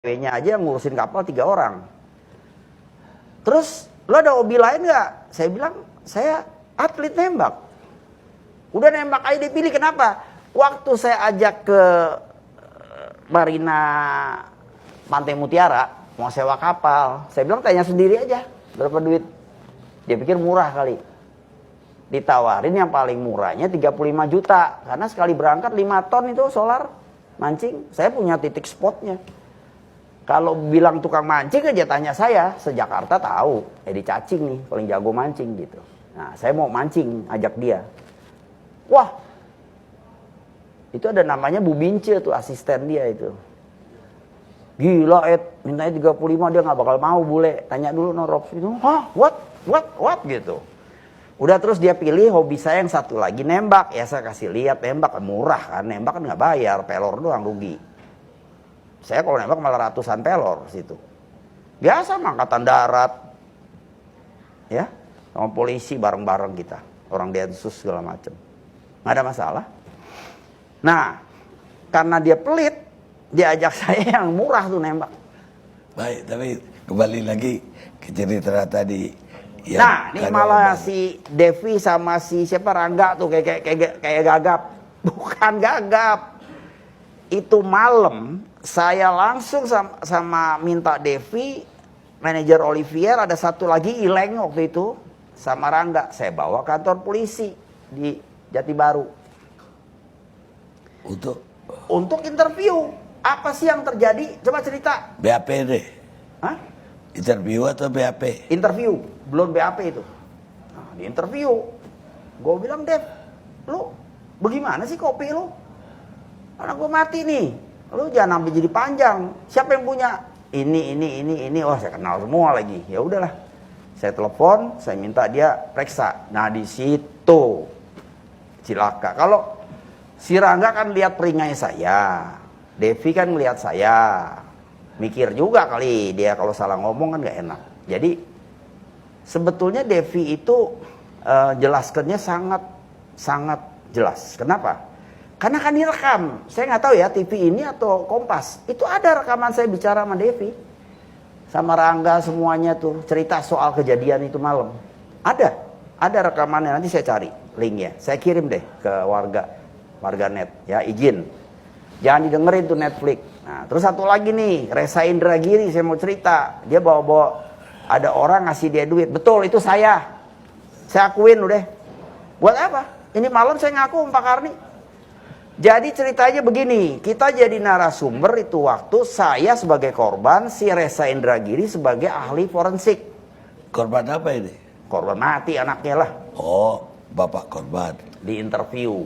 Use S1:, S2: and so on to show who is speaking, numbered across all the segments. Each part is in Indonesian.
S1: ceweknya aja yang ngurusin kapal 3 orang. Terus, lo ada hobi lain nggak? Saya bilang, saya atlet nembak. Udah nembak aja dipilih, kenapa? Waktu saya ajak ke Marina Pantai Mutiara, mau sewa kapal, saya bilang tanya sendiri aja, berapa duit? Dia pikir murah kali. Ditawarin yang paling murahnya 35 juta, karena sekali berangkat 5 ton itu solar mancing. Saya punya titik spotnya. Kalau bilang tukang mancing aja tanya saya, se-Jakarta tahu, Edi Cacing nih paling jago mancing gitu. Nah, saya mau mancing, ajak dia. Wah, itu ada namanya Bu Bince tuh, asisten dia itu. Gila Ed, mintanya 35, dia gak bakal mau bule. Tanya dulu Norops itu, hah, what gitu. Udah terus dia pilih hobi saya yang satu lagi, nembak. Ya saya kasih lihat, nembak murah kan, nembak kan gak bayar, pelor doang rugi. Saya kalau nembak malah ratusan pelor situ. Biasa angkatan darat. Ya, sama polisi bareng-bareng kita. Orang Densus segala macam. Nggak ada masalah. Nah, karena dia pelit, dia ajak saya yang murah tuh nembak.
S2: Baik, tapi kembali lagi ke cerita tadi.
S1: Nah, ini malah si Devi sama si siapa Rangga tuh kayak gagap. Bukan gagap. Itu malam saya langsung sama minta Devi, manajer Olivier, ada satu lagi Ileng waktu itu sama Rangga. Saya bawa kantor polisi di Jati Baru. Untuk interview. Apa sih yang terjadi? Coba cerita.
S2: BAP deh.
S1: Hah?
S2: Interview atau BAP?
S1: Interview, belum BAP itu. Nah, di interview, gue bilang, Dev, lu bagaimana sih kopi lu? Anak gue mati nih, lu jangan sampai jadi panjang. Siapa yang punya? Ini. Oh, saya kenal semua lagi. Ya udahlah, saya telepon, saya minta dia periksa. Nah di situ cilaka. Kalau si Rangga kan lihat peringanya saya, Devi kan melihat saya, mikir juga kali dia kalau salah ngomong kan gak enak. Jadi sebetulnya Devi itu jelaskannya sangat jelas. Kenapa? Karena kan direkam. Saya nggak tahu ya TV ini atau Kompas. Itu ada rekaman saya bicara sama Devi, sama Rangga semuanya tuh cerita soal kejadian itu malam. Ada rekamannya. Nanti saya cari linknya. Saya kirim deh ke warga net. Ya izin. Jangan didengerin tuh Netflix. Nah terus satu lagi nih, Resa Indragiri saya mau cerita. Dia bawa ada orang ngasih dia duit. Betul itu saya. Saya akuin udah. Buat apa? Ini malam saya ngaku Pak Karni. Jadi ceritanya begini, kita jadi narasumber itu waktu saya sebagai korban, si Resa Indragiri sebagai ahli forensik.
S2: Korban apa ini?
S1: Korban mati anaknya lah.
S2: Oh, bapak korban.
S1: Di interview.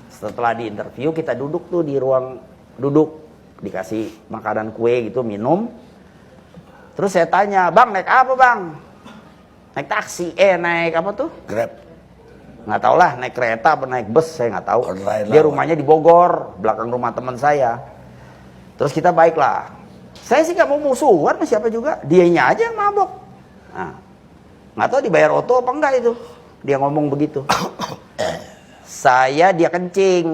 S1: Setelah di interview kita duduk tuh di ruang duduk. Dikasih makanan kue gitu, minum. Terus saya tanya, bang naik apa bang? Naik taksi, naik apa tuh?
S2: Grab.
S1: Nggak tahu lah naik kereta apa naik bus, saya nggak tahu. Dia rumahnya di Bogor, belakang rumah teman saya. Terus kita baiklah. Saya sih nggak mau musuhan sama siapa juga, dianya aja yang mabok. Nah, nggak tahu dibayar oto apa enggak itu. Dia ngomong begitu. Dia kencing.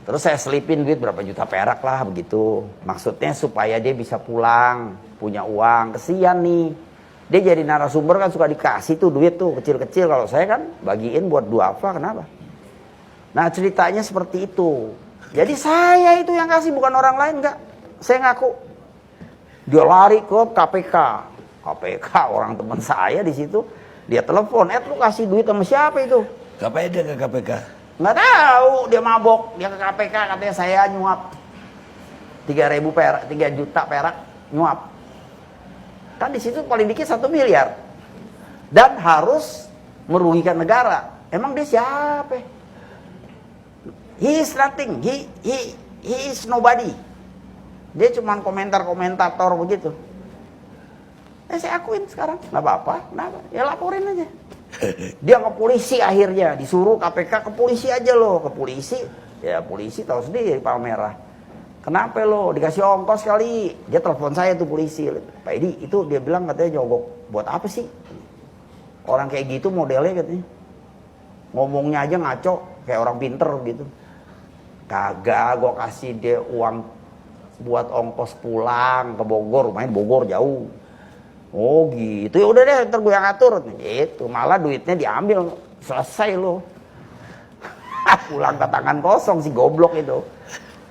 S1: Terus saya selipin duit berapa juta perak lah begitu. Maksudnya supaya dia bisa pulang, punya uang. Kesian nih. Dia jadi narasumber kan suka dikasih tuh duit tuh kecil-kecil. Kalau saya kan bagiin buat duafa, kenapa? Nah ceritanya seperti itu. Jadi saya itu yang kasih bukan orang lain enggak. Saya ngaku. Dia lari ke KPK. KPK orang teman saya di situ. Dia telepon, lu kasih duit sama siapa itu?
S2: Ngapain dia ke KPK?
S1: Nggak tahu, dia mabok. Dia ke KPK katanya saya nyuap 3.000 perak, 3 juta perak nyuap. Kan di situ paling dikit 1 miliar. Dan harus merugikan negara. Emang dia siapa? He is nothing. He is nobody. Dia cuma komentator begitu. Saya akuin sekarang. Nggak apa-apa. Ya laporin aja. Dia ke polisi akhirnya. Disuruh KPK ke polisi aja loh. Ke polisi. Ya polisi tahu sendiri Palmerah. Kenapa lo? Dikasih ongkos kali. Dia telepon saya tuh polisi. Pak Edi, itu dia bilang katanya nyogok. Buat apa sih? Orang kayak gitu modelnya katanya. Ngomongnya aja ngaco. Kayak orang pinter gitu. Kagak, gue kasih dia uang buat ongkos pulang ke Bogor, rumahnya Bogor jauh. Oh gitu, ya udah deh ntar gue yang ngatur. Gitu, malah duitnya diambil, selesai lo. Pulang ke tangan kosong si goblok itu.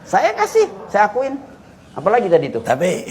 S1: Saya kasih, saya akuin. Apalagi tadi tuh?
S2: Tapi